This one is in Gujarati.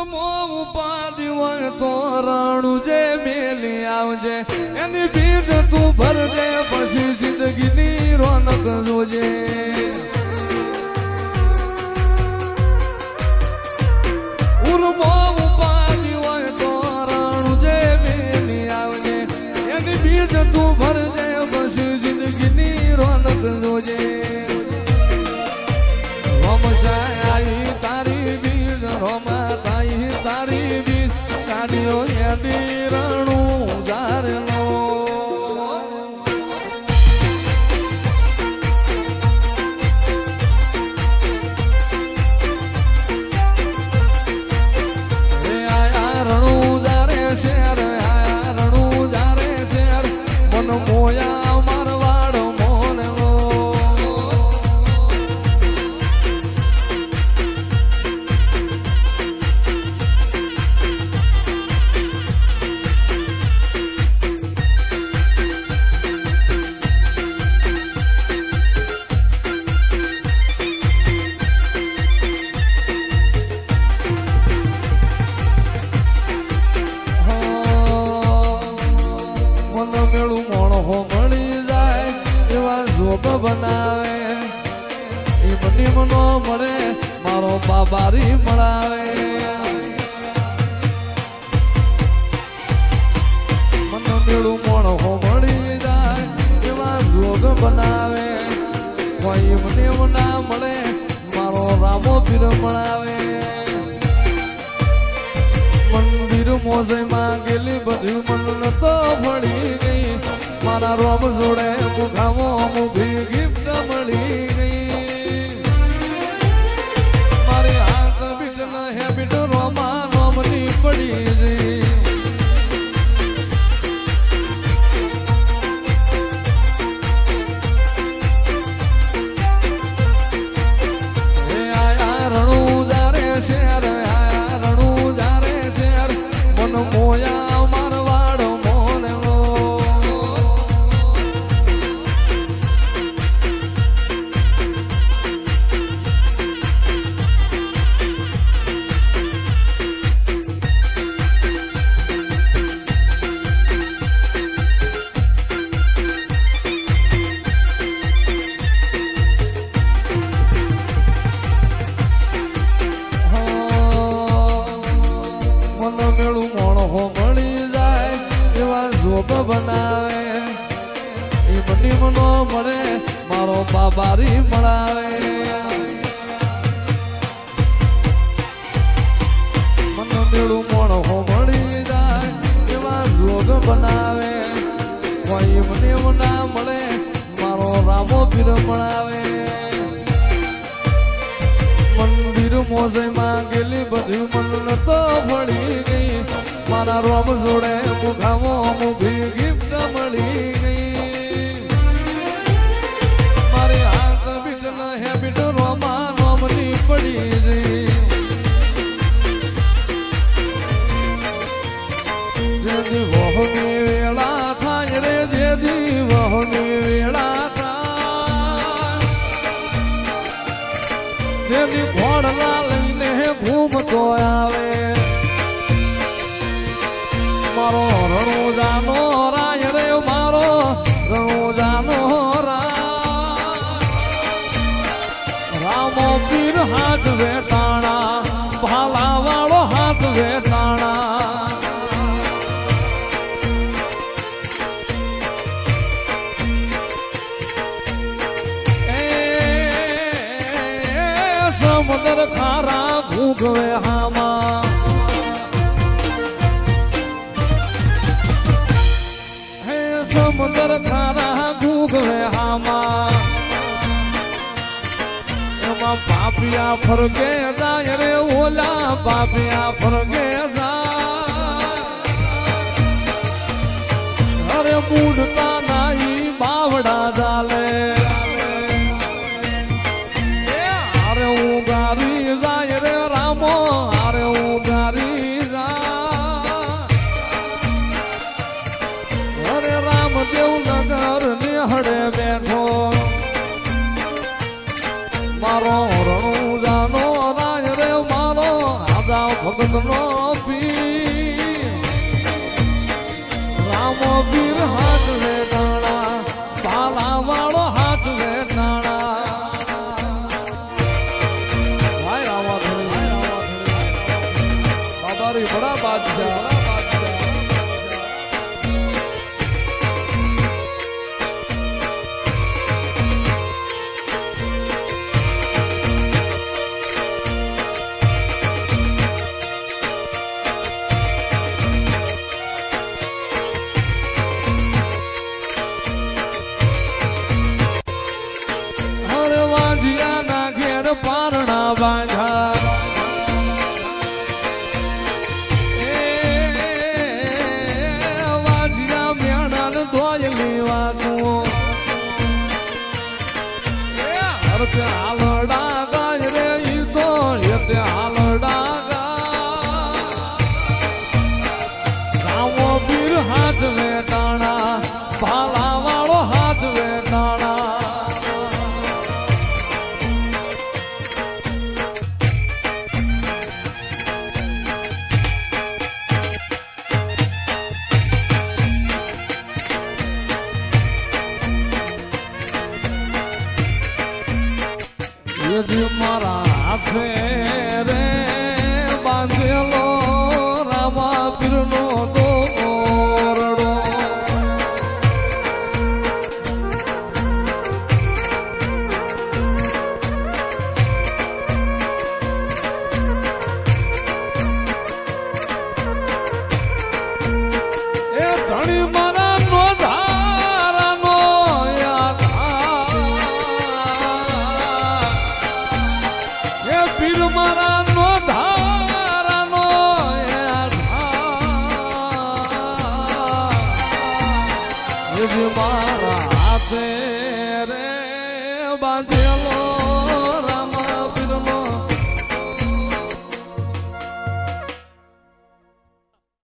ઉપાધિ હોય તો રણું જે મેલી આવજે એની બીજ તું ભરજે પછી જિંદગીની રોનક જોજે ઉર્મો ઉપાધિ હોય તો રણું જે મેલી આવજે એની બીજ તું ભરજે પછી જિંદગીની રોનક જોજે રોમશાઈ તારી બીજ રોમા તારી બીજ કાઢ્યો એની રણું ધારનો આયા રણું ધારે શેર આયા રણું ધારે શેર મન મોયા મારવાડ મોનલો બનાવે એ મને મનો મળે મારો બાબારી મળાવે મન મેળું મોણો મળી જાય એવા જોગ બનાવે કોઈ મને ના મળે મારો રામો પીર મળાવે મંદિર મોજમાં ગયેલી બધી મન તો ભળી ગઈ મારા રોમ જોડે મુખામો મુભી ગિફ્ટ મળી ગઈ મારી હાથ બીટ ના હેબિટ રોમા રોમની પડી ગઈ આયા રણું જારે શેર આયા રણું જારે શેર મન મોયા મારવાડ મોનલો બનાવે એ મની મનો મળે મારો બાબારી મળાવે મન મેળું મોણો મળી જાય એવા જોગ બનાવે કોઈ મને ના મળે મારો રામો પીર મળાવે મંદિર મોજમાં ગયેલી બધી મન તો ભળી ગઈ મારા રોમ જોડે મુખામો મુભી ગિફ્ટ મળી ગઈ મારી હાથ બીટ ના હેબિટ રોમા રોમની પડી ગઈ જેદી વહની વેળા થાય રે જેદી વહની વેળા થાય જેદી ઘોડલા લઈને ઘૂમતો આવે મારો રણુજાનો રાય રે મારો રણુજાનો રામો પીર હાથ વેટાણા ભાલા વાળો હાથ વેટાણા સમુદ્ર ખારા ભૂગવે હામાં સમુદ્ર ખારા ભૂગવે હામાં એમાં પાપિયા ફરકે જાય રે ઓલા પાપિયા ફરકે જાય અરે મૂડતા નાઈ બાવડા ચાલે અરે ઉગારી જાય રે રામો અરે ઉગારી જાય અરે રામદેવ નગર નિહળે બેઠો મારો રણુજાનો રાજ રે મારો આદા ભગતનો પીર રામ પીર હાથ વેટાણા પાલા વાળો હાથ વેટાણા ભાઈ રામા બાબારી બડા બાદશાહ પારણા બાંધા વાજિયા મેણન ધોયલી વાતું હરતે હાલડા ગાય રે ઈ તો યતે હાલડા ગા રામો પીર હાથ વેટાણા ભાલા વાળો હાથ વેટાણા યદી મારા હાથે રે બાંધેલો રામા પીરનો દોરડો એ ધણી મારા નો ધારાનો પીર મારા નો ધારાનો મારા હાથે રે બાંધે